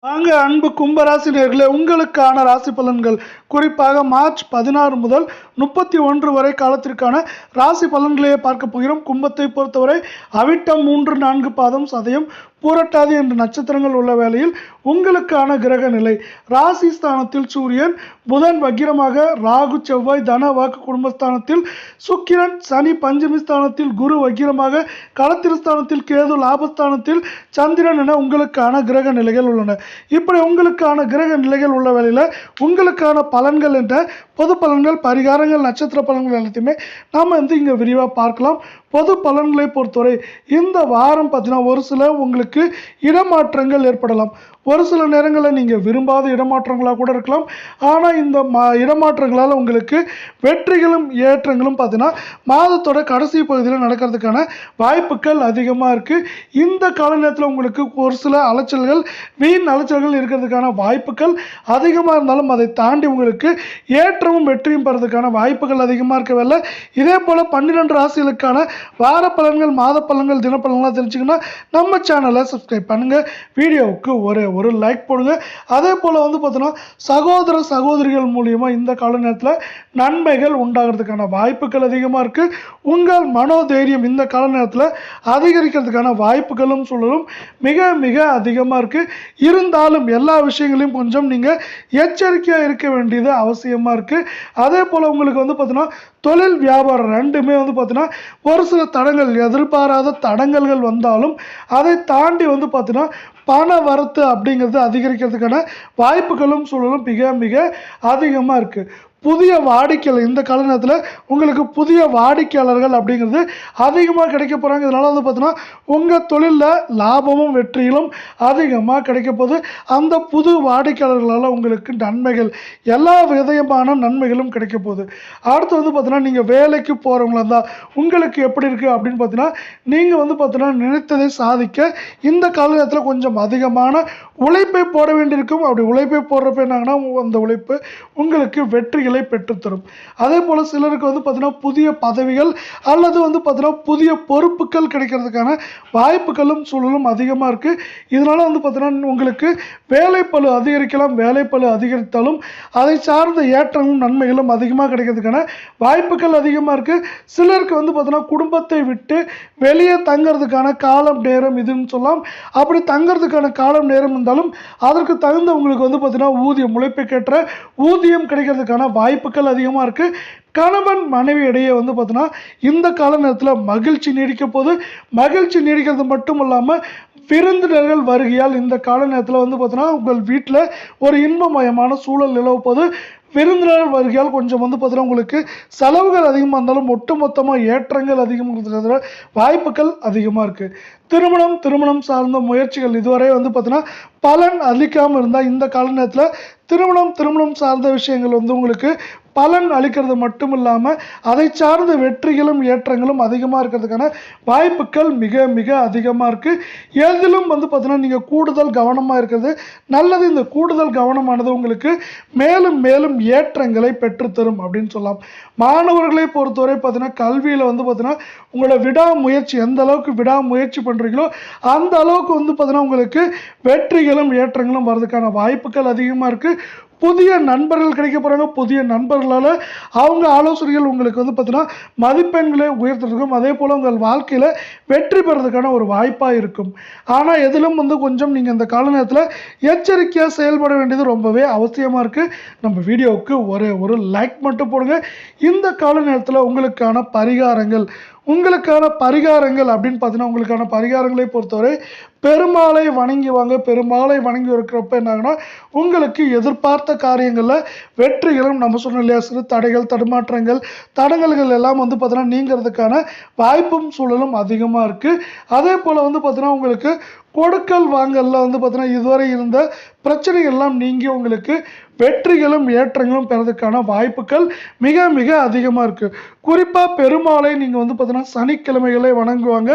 வாங்க அன்பு கும்பராசி நேயர்களே, உங்களுக்கான ராசி பலன்கள் குறிப்பாக மார்ச் 16 முதல் 31 வரை காலத்திற்கான ராசி பலன்களையே பார்க்க போகிறோம். கும்பத்தை பொறுத்தவரை அவிட்டம் 3, 4 பாதம், சதயம், பூரட்டாதி என்ற நட்சத்திரங்கள் உள்ள வேளையில் உங்களுக்கான கிரக நிலை ராசி ஸ்தானத்தில் சூரியன், புதன் வக்கிரமாக, ராகு செவ்வாய் தன வாக்கு குடும்பஸ்தானத்தில், சுக்கிரன் சனி பஞ்சமி ஸ்தானத்தில், குரு வக்கிரமாக, களத்திரஸ்தானத்தில் கேது, லாபஸ்தானத்தில் சந்திரன் என உங்களுக்கான கிரக நிலைகள் உள்ளன. இப்படி உங்களுக்கான கிரக நிலைகள் உள்ள வேளையில் உங்களுக்கான பலன்கள் என்ற பொது பலன்கள், பரிகாரங்கள், நட்சத்திர பலன்கள் எல்லாத்தையுமே நாம் இங்கே விரிவாக பார்க்கலாம். பொது பலன்களை பொறுத்தவரை இந்த வாரம் பார்த்தீங்கன்னா ஒரு சில உங்களுக்கு இடமாற்றங்கள் ஏற்படலாம். ஒரு சில நேரங்களில் நீங்கள் விரும்பாத இடமாற்றங்களாக கூட இருக்கலாம். ஆனால் இந்த இடமாற்றங்களால் உங்களுக்கு வெற்றிகளும் ஏற்றங்களும் பார்த்தீங்கன்னா மாதத்தோட கடைசி பகுதியில் நடக்கிறதுக்கான வாய்ப்புகள் அதிகமாக இருக்குது. இந்த கால நேரத்தில் உங்களுக்கு ஒரு சில அலைச்சல்கள், வீண் அலைச்சல்கள் இருக்கிறதுக்கான வாய்ப்புகள் அதிகமாக இருந்தாலும் அதை தாண்டி உங்களுக்கு ஏற்றமும் வெற்றியும் பெறதுக்கான வாய்ப்புகள் அதிகமாக இருக்கவில்லை. இதே போல் 12 ராசிகளுக்கான வார பலன்கள், மாத பலன்கள், தினப்பலன்கள்லாம் தெரிஞ்சுக்கணும்னா நம்ம சேனலை சப்ஸ்கிரைப் பண்ணுங்கள். வீடியோவுக்கு ஒரு லைக் போடுங்க. அதே போல் பார்த்தீங்கன்னா சகோதர சகோதரிகள் மூலியமாக இந்த கால நேரத்தில் நன்மைகள் உண்டாகிறதுக்கான வாய்ப்புகள் அதிகமாக இருக்குது. உங்கள் மனோதைரியம் இந்த கால நேரத்தில் அதிகரிக்கிறதுக்கான வாய்ப்புகளும் சூழலும் மிக மிக அதிகமாக இருக்குது. இருந்தாலும் எல்லா விஷயங்களையும் கொஞ்சம் நீங்கள் எச்சரிக்கையாக இருக்க வேண்டியது அவசியமாக இருக்குது. அதே போல் உங்களுக்கு பார்த்தீங்கன்னா தொழில் வியாபாரம் ரெண்டுமே பார்த்தீங்கன்னா ஒரு சில தடங்கள், எதிர்பாராத தடங்கல்கள் வந்தாலும் அதை தாண்டி பார்த்தீங்கன்னா பண வரத்து அப்படிங்கிறது அதிகரிக்கிறதுக்கான வாய்ப்புகளும் சூழலும் மிக மிக அதிகமாக இருக்குது. புதிய வாடிக்கையாளர் இந்த கால நேரத்தில் உங்களுக்கு புதிய வாடிக்கையாளர்கள் அப்படிங்கிறது அதிகமாக கிடைக்க போகிறாங்க. இதனால் பார்த்தீங்கன்னா உங்கள் தொழிலில் லாபமும் வெற்றியிலும் அதிகமாக கிடைக்க போகுது. அந்த புது வாடிக்கையாளர்களால் உங்களுக்கு நன்மைகள், எல்லா விதமான நன்மைகளும் கிடைக்க போகுது. அடுத்து பார்த்தீங்கன்னா நீங்கள் வேலைக்கு போகிறவங்களா இருந்தால் உங்களுக்கு எப்படி இருக்குது அப்படின்னு பார்த்தீங்கன்னா நீங்கள் பார்த்தீங்கன்னா நினைத்ததை சாதிக்க இந்த கால நேரத்தில் கொஞ்சம் அதிகமான உழைப்பை போட வேண்டியிருக்கும். அப்படி உழைப்பை போடுறப்ப என்னாங்கன்னா அந்த உழைப்பு உங்களுக்கு வெற்றிகளை பெற்றுத்தரும். அதே போல சிலருக்கு பார்த்தீங்கன்னா புதிய பதவிகள் அல்லது பார்த்தீங்கன்னா புதிய பொறுப்புகள் கிடைக்கிறதுக்கான வாய்ப்புகளும் சூழலும் அதிகமாக இருக்கு. இதனால பார்த்தீங்கன்னா உங்களுக்கு வேலைப்பளு அதிகரிக்கலாம். வேலைப்பளு அதிகரித்தாலும் அதை சார்ந்த ஏற்றமும் நன்மைகளும் அதிகமாக கிடைக்கிறதுக்கான வாய்ப்புகள் அதிகமாக இருக்கு. சிலருக்கு பார்த்தீங்கன்னா குடும்பத்தை விட்டு வெளியே தங்கிறதுக்கான காலம் நேரம் இதுன்னு சொல்லலாம். அப்படி தங்கிறதுக்கான காலம் நேரம் இருந்தாலும் அதற்கு தகுந்த உங்களுக்கு பார்த்தீங்கன்னா ஊதியம், உழைப்புக்கேற்ற ஊதியம் கிடைக்கிறதுக்கான வாய்ப்புகள் அதிகமாக இருக்குது. கணவன் மனைவி இடையே பார்த்தீங்கன்னா இந்த கால நேரத்தில் மகிழ்ச்சி நீடிக்க போது. மகிழ்ச்சி நீடிக்கிறது மட்டும் இல்லாமல் விருந்தினர்கள் வருகையால் இந்த கால நேரத்தில் பார்த்தீங்கன்னா உங்கள் வீட்டில் ஒரு இன்பமயமான சூழல் நிலவ போது. விருந்தினர் வருகையால் கொஞ்சம் பார்த்தீங்கன்னா உங்களுக்கு செலவுகள் அதிகமாக இருந்தாலும் ஒட்டுமொத்தமாக ஏற்றங்கள் அதிகமாக வாய்ப்புகள் அதிகமாக இருக்குது. திருமணம் சார்ந்த முயற்சிகள் இதுவரை பார்த்தீங்கன்னா பலன் அளிக்காமல் இருந்தால் இந்த கால நேரத்தில் திருமணம் சார்ந்த விஷயங்கள் உங்களுக்கு பலன் அளிக்கிறது மட்டும் இல்லாமல் அதை சார்ந்த வெற்றிகளும் ஏற்றங்களும் அதிகமாக இருக்கிறதுக்கான வாய்ப்புகள் மிக மிக அதிகமாக இருக்குது. எதிலும் பார்த்தீங்கன்னா நீங்கள் கூடுதல் கவனமாக இருக்கிறது நல்லது. இந்த கூடுதல் கவனமானது உங்களுக்கு மேலும் மேலும் ஏற்றங்களை பெற்றுத்தரும் அப்படின்னு சொல்லலாம். மாணவர்களை பொறுத்தவரை பார்த்தீங்கன்னா கல்வியில் பார்த்தீங்கன்னா உங்களோட விடாமுயற்சி எந்த அளவுக்கு விடாமுயற்சி பண்ணுறீங்களோ அந்த அளவுக்கு பார்த்தீங்கன்னா உங்களுக்கு வெற்றிகளும் ஏற்றங்களும் வர்றதுக்கான வாய்ப்புகள் அதிகமாக இருக்குது. புதிய நண்பர்கள் கிடைக்க போகிறாங்க. புதிய நண்பர்களால் அவங்க ஆலோசனைகள் உங்களுக்கு பார்த்தீங்கன்னா மதிப்பெண்களை உயர்த்துறதுக்கும் அதே போல் உங்கள் வாழ்க்கையில் வெற்றி பெறதுக்கான ஒரு வாய்ப்பாக இருக்கும். ஆனால் எதிலும் கொஞ்சம் நீங்கள் இந்த கால நேரத்தில் எச்சரிக்கையாக செயல்பட வேண்டியது ரொம்பவே அவசியமாக இருக்குது. நம்ம வீடியோவுக்கு ஒரு லைக் மட்டும் போடுங்க. இந்த கால நேரத்தில் உங்களுக்கான பரிகாரங்கள் அப்படின்னு பார்த்தீங்கன்னா உங்களுக்கான பரிகாரங்களை பொறுத்தவரை பெருமாளை வணங்கி வாங்க. பெருமாளை வணங்கி இருக்கிறப்ப என்னாங்கன்னா உங்களுக்கு எதிர்பார்த்த காரியங்களில் வெற்றிகளும் நம்ம சொன்னோம் இல்லையா, சிறு தடைகள், தடங்கல்கள் எல்லாம் பார்த்தீங்கன்னா நீங்கிறதுக்கான வாய்ப்பும் சூழலும் அதிகமாக இருக்குது. அதே போல் பார்த்தீங்கன்னா உங்களுக்கு கொடுக்கல் வாங்கல்ல பார்த்தீங்கன்னா இதுவரை இருந்த பிரச்சனைகள்லாம் நீங்கி உங்களுக்கு வெற்றிகளும் ஏற்றங்களும் பெறதுக்கான வாய்ப்புகள் மிக மிக அதிகமாக இருக்குது. குறிப்பாக பெருமாளை நீங்கள் பார்த்தீங்கன்னா சனிக்கிழமைகளை வணங்குவாங்க.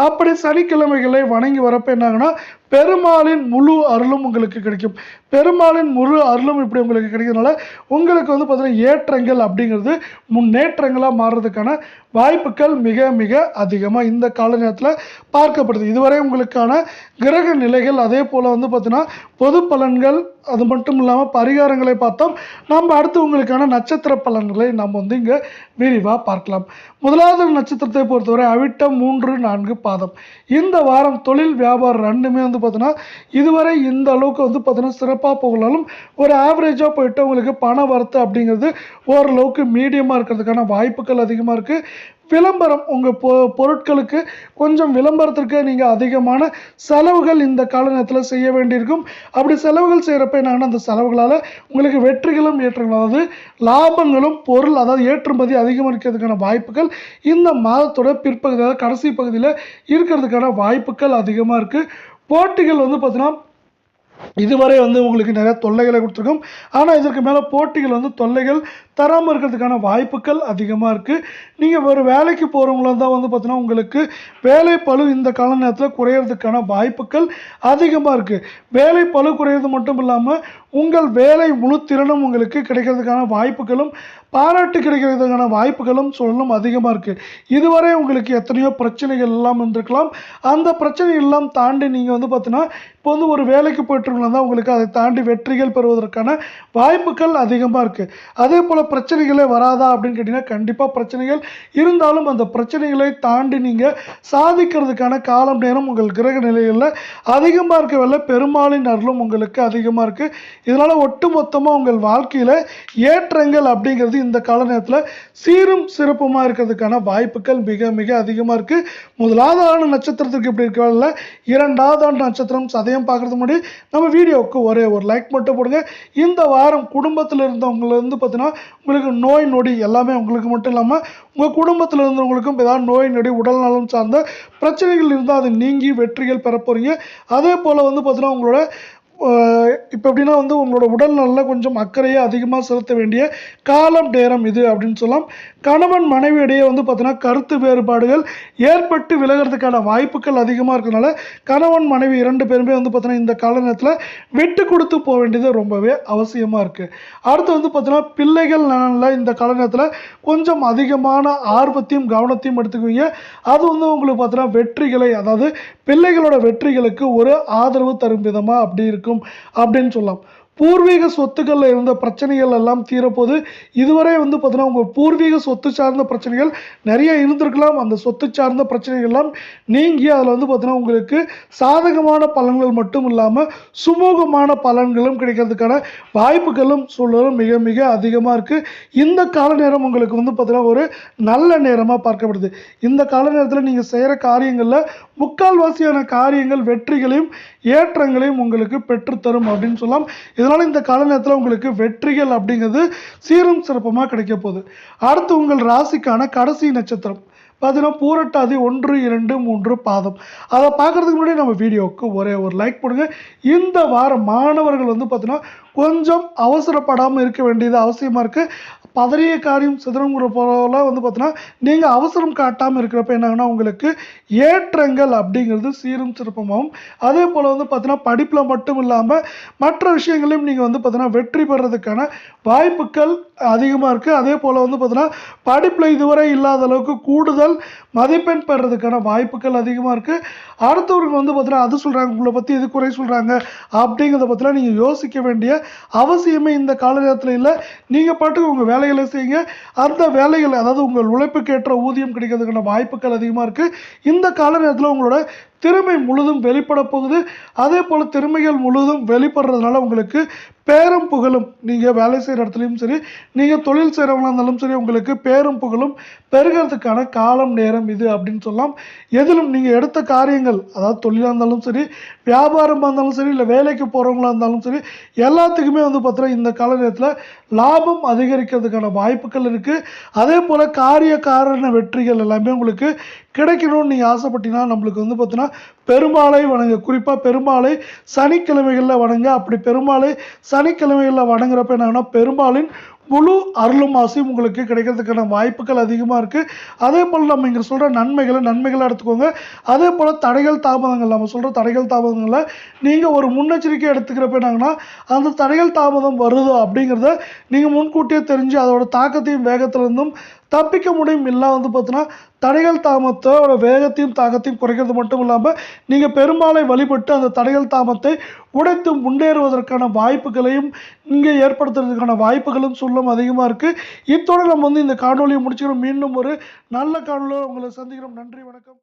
அப்படி சனிக்கிழமைகளை வணங்கி வரப்போ என்னாங்கன்னா பெருமாளின் முழு அருளும் உங்களுக்கு கிடைக்கும். பெருமாளின் முழு அருளும் இப்படி உங்களுக்கு கிடைக்கிறதுனால உங்களுக்கு வந்து பார்த்தீங்கன்னா ஏற்றங்கள் அப்படிங்கிறது முன்னேற்றங்களாக மாறுறதுக்கான வாய்ப்புகள் மிக மிக அதிகமாக இந்த கால நேரத்தில் பார்க்கப்படுது. இதுவரை உங்களுக்கான கிரக நிலைகள், அதே போல் வந்து பார்த்தீங்கன்னா பொது பலன்கள், அது மட்டும் இல்லாமல் பரிகாரங்களை பார்த்தோம். நம்ம அடுத்து உங்களுக்கான நட்சத்திர பலன்களை நம்ம வந்து இங்கே விரிவாக பார்க்கலாம். முதலாவது நட்சத்திரத்தை பொறுத்தவரை அவிட்டம் 3, 4 பாதம். இந்த வாரம் தொழில் வியாபாரம் ரெண்டுமே வந்து பார்த்தீங்கன்னா இதுவரை இந்த அளவுக்கு வந்து பார்த்தீங்கன்னா சிறப்பாக போகலாலும் ஒரு ஆவரேஜாக போயிட்டு உங்களுக்கு பண வரத்து அப்படிங்கிறது ஓரளவுக்கு மீடியமாக இருக்கிறதுக்கான வாய்ப்புகள் அதிகமாக இருக்குது. விளம்பரம், உங்கள் பொருட்களுக்கு கொஞ்சம் விளம்பரத்திற்கு நீங்கள் அதிகமான செலவுகள் இந்த கால நேரத்தில் செய்ய வேண்டியிருக்கும். அப்படி செலவுகள் செய்கிறப்ப என்னன்னா அந்த செலவுகளால் உங்களுக்கு வெற்றிகளும் ஏற்றங்களும், அதாவது லாபங்களும் பொருள், அதாவது ஏற்றுமதி அதிகமாக இருக்கிறதுக்கான வாய்ப்புகள் இந்த மாதத்தோட பிற்பகுதி, அதாவது கடைசி பகுதியில் இருக்கிறதுக்கான வாய்ப்புகள் அதிகமாக இருக்குது. போட்டிகள் வந்து பார்த்தீங்கன்னா இதுவரை வந்து உங்களுக்கு நிறைய தொல்லைகளை கொடுத்துருக்கும். ஆனால் இதற்கு மேலே போட்டிகள் வந்து தொல்லைகள் தராமல் இருக்கிறதுக்கான வாய்ப்புகள் அதிகமாக இருக்குது. நீங்கள் ஒரு வேலைக்கு போகிறவங்களாம் தான் வந்து பார்த்தீங்கன்னா உங்களுக்கு வேலை பளு இந்த கால நேரத்தில் குறையிறதுக்கான வாய்ப்புகள் அதிகமாக இருக்குது. வேலை பளு குறையிறது மட்டும் இல்லாமல் உங்கள் வேலை முழு திறனும் உங்களுக்கு கிடைக்கிறதுக்கான வாய்ப்புகளும் பாராட்டு கிடைக்கிறதுக்கான வாய்ப்புகளும் சூழலும் அதிகமாக இருக்குது. இதுவரை உங்களுக்கு எத்தனையோ பிரச்சனைகள் எல்லாம் இருந்திருக்கலாம். அந்த பிரச்சனைகள் எல்லாம் தாண்டி நீங்கள் வந்து பார்த்தீங்கன்னா இப்போ வந்து ஒரு வேலைக்கு போய்ட்டுருக்கலாம் தான் உங்களுக்கு அதை தாண்டி வெற்றிகள் பெறுவதற்கான வாய்ப்புகள் அதிகமாக இருக்குது. அதே போல் பிரச்சனைகளே வராதா அப்படின்னு கேட்டிங்கன்னா கண்டிப்பாக பிரச்சனைகள் இருந்தாலும் அந்த பிரச்சனைகளை தாண்டி நீங்கள் சாதிக்கிறதுக்கான காலம் நேரம் உங்கள் கிரக நிலைகளில் அதிகமாக இருக்கவில்லை. பெருமாளின் அருளும் உங்களுக்கு அதிகமாக இருக்குது. இதனால் ஒட்டுமொத்தமாக உங்கள் வாழ்க்கையில் ஏற்றங்கள் அப்படிங்கிறது இந்த கால நேரத்தில் சீரும் சிறப்புமாக இருக்கிறதுக்கான வாய்ப்புகள் மிக மிக அதிகமாக இருக்குது. முதலாவது ஆண்டு நட்சத்திரத்துக்கு இப்படி இருக்கவில்லை. இரண்டாவது ஆண்டு நட்சத்திரம் சதயம் பார்க்குறதுக்கு முன்னாடி நம்ம வீடியோவுக்கு ஒரே ஒரு லைக் மட்டும் போடுங்க. இந்த வாரம் குடும்பத்தில் இருந்தவங்களை வந்து பார்த்தீங்கன்னா உங்களுக்கு நோய் நொடி எல்லாமே உங்களுக்கு மட்டும் இல்லாமல் உங்கள் குடும்பத்தில் இருந்தவங்களுக்கும் ஏதாவது நோய் நொடி உடல் நலம் சார்ந்த பிரச்சனைகள் இருந்தால் அது நீங்கி வெற்றிகள் பெற போகிறீங்க. அதே போல் வந்து பார்த்தீங்கன்னா உங்களோட இப்போ எப்படின்னா வந்து உங்களோட உடல் நலில் கொஞ்சம் அக்கறையை அதிகமாக செலுத்த வேண்டிய காலம் நேரம் இது அப்படின்னு சொல்லலாம். கணவன் மனைவியிடையே வந்து பார்த்தீங்கன்னா கருத்து வேறுபாடுகள் ஏற்பட்டு விலகிறதுக்கான வாய்ப்புகள் அதிகமாக இருக்கிறதுனால கணவன் மனைவி 2 பேருமே வந்து பார்த்தீங்கன்னா இந்த கால நேரத்தில் விட்டு கொடுத்து போக வேண்டியது ரொம்பவே அவசியமாக இருக்குது. அடுத்து வந்து பார்த்தீங்கன்னா பிள்ளைகள் நலனில் இந்த கால நேரத்தில் கொஞ்சம் அதிகமான ஆர்வத்தையும் கவனத்தையும் எடுத்துக்குவீங்க. அது வந்து உங்களுக்கு பார்த்தீங்கன்னா வெற்றிகளை, அதாவது பிள்ளைகளோட வெற்றிகளுக்கு ஒரு ஆதரவு தரும் விதமாக அப்படி இருக்கும் அப்படின்னு சொல்லலாம். பூர்வீக சொத்துக்களில் இருந்த பிரச்சனைகள் எல்லாம் தீரப்போது. இதுவரை வந்து பார்த்தீங்கன்னா உங்கள் பூர்வீக சொத்து சார்ந்த பிரச்சனைகள் நிறைய இருந்திருக்கலாம். அந்த சொத்து சார்ந்த பிரச்சனைகள் எல்லாம் நீங்கி அதில் வந்து பார்த்தீங்கன்னா உங்களுக்கு சாதகமான பலன்கள் மட்டும் இல்லாமல் சுமூகமான பலன்களும் கிடைக்கிறதுக்கான வாய்ப்புகளும் சூழலும் மிக மிக அதிகமாக இருக்குது. இந்த கால நேரம் உங்களுக்கு வந்து பார்த்தீங்கன்னா ஒரு நல்ல நேரமாக பார்க்கப்படுது. இந்த கால நேரத்தில் நீங்கள் செய்கிற காரியங்களில் முக்கால்வாசியான காரியங்கள் வெற்றிகளையும் ஏற்றங்களையும் உங்களுக்கு பெற்றுத்தரும் அப்படின்னு சொல்லலாம். இதனால் இந்த கால நேரத்தில் உங்களுக்கு வெற்றிகள் அப்படிங்கிறது சீரும் சிறப்புமாக கிடைக்க போகுது. அடுத்து உங்கள் ராசிக்கான கடைசி நட்சத்திரம் பார்த்தீங்கன்னா பூரட்டாதி 1, 2, 3 பாதம். அதை பார்க்குறதுக்கு முன்னாடி நம்ம வீடியோவுக்கு ஒரே ஒரு லைக் போடுங்க. இந்த வாரம் மாணவர்கள் வந்து பார்த்தீங்கன்னா கொஞ்சம் அவசரப்படாமல் இருக்க வேண்டியது அவசியமாக இருக்குது. பதறிய காரியம் சிதறங்கிற போல வந்து பார்த்தீங்கன்னா நீங்கள் அவசரம் காட்டாமல் இருக்கிறப்ப என்னங்கன்னா உங்களுக்கு ஏற்றங்கள் அப்படிங்கிறது சீரும் சிறப்பமாகவும், அதே போல் வந்து பார்த்தீங்கன்னா படிப்பில் மட்டும் இல்லாமல் மற்ற விஷயங்களையும் நீங்கள் வந்து பார்த்தீங்கன்னா வெற்றி பெறதுக்கான வாய்ப்புகள் அதிகமாக இருக்குது. அதே போல் வந்து பார்த்தீங்கன்னா படிப்பில் இதுவரை இல்லாத அளவுக்கு கூடுதல் மதிப்பெண் பெறதுக்கான வாய்ப்புகள் அதிகமாக இருக்குது. அடுத்தவர்கள் வந்து பார்த்தீங்கன்னா அது சொல்கிறாங்க, உங்களை பற்றி எது குறை சொல்கிறாங்க அப்படிங்கிறத பற்றிலாம் நீங்கள் யோசிக்க வேண்டிய அவசியமே இந்த கால நேரத்தில் இல்லை. நீங்கள் பாட்டுக்கு உங்கள் வேலைகளை செய்யுங்க. அந்த வேலைகள், அதாவது உங்கள் உழைப்புக்கு ஏற்ற ஊதியம் கிடைக்கிறதுக்கான வாய்ப்புகள் அதிகமாக இருக்குது. இந்த கால நேரத்தில் உங்களோட திறமை முழுதும் வெளிப்பட போகுது. அதே போல் திறமைகள் முழுதும் வெளிப்படுறதுனால உங்களுக்கு பேரும் புகழும், நீங்கள் வேலை செய்கிற இடத்துலையும் சரி, நீங்கள் தொழில் செய்கிறவங்களா இருந்தாலும் சரி, உங்களுக்கு பேரும் புகழும் பெருகிறதுக்கான காலம் நேரம் இது அப்படின்னு சொல்லலாம். எதிலும் நீங்கள் எடுத்த காரியங்கள், அதாவது தொழிலாக இருந்தாலும் சரி, வியாபாரமாக இருந்தாலும் சரி, இல்லை வேலைக்கு போகிறவங்களா இருந்தாலும் சரி, எல்லாத்துக்குமே வந்து பார்த்தீங்கன்னா இந்த கால நேரத்தில் லாபம் அதிகரிக்கிறதுக்கான வாய்ப்புகள் இருக்குது. அதே போல் காரிய காரண வெற்றிகள் எல்லாமே உங்களுக்கு கிடைக்கணும்னு நீங்கள் ஆசைப்பட்டீங்கன்னா நம்மளுக்கு வந்து பார்த்தீங்கன்னா பெருமாளை வணங்க, குறிப்பாக பெருமாளை சனிக்கிழமைகளில் வணங்க. அப்படி பெருமாளை சனிக்கிழமைகளில் வணங்குறப்ப என்னன்னா பெருமாளின் முழு அருளும் ஆசையும் உங்களுக்கு கிடைக்கிறதுக்கான வாய்ப்புகள் அதிகமாக இருக்குது. அதே போல் நம்ம இங்கே சொல்கிற நன்மைகளை எடுத்துக்கோங்க. அதே போல் தடைகள் தாமதங்கள், நம்ம சொல்கிற தடைகள் தாமதங்களை நீங்கள் ஒரு முன்னெச்சரிக்கை எடுத்துக்கிறப்ப என்னாங்கன்னா, அந்த தடைகள் தாமதம் வருது அப்படிங்கிறத நீங்கள் முன்கூட்டியே தெரிஞ்சு அதோட தாக்கத்தையும் வேகத்திலிருந்தும் தப்பிக்க முடியும். இல்லை பார்த்தீங்கன்னா தடைகள் தாமத்தோட வேகத்தையும் தாக்கத்தையும் குறைக்கிறது மட்டும் இல்லாமல் நீங்கள் பெரும்பாலை வழிபட்டு அந்த தடைகள் தாமத்தை உடைத்து முன்னேறுவதற்கான வாய்ப்புகளையும் இங்கே ஏற்படுத்துறதுக்கான வாய்ப்புகளும் சொல்லும் அதிகமாக இருக்குது. இத்தோடு நம்ம இந்த காணொலியை முடிச்சுக்கிறோம். மீண்டும் ஒரு நல்ல காணொலியோடு உங்களை சந்திக்கிறோம். நன்றி, வணக்கம்.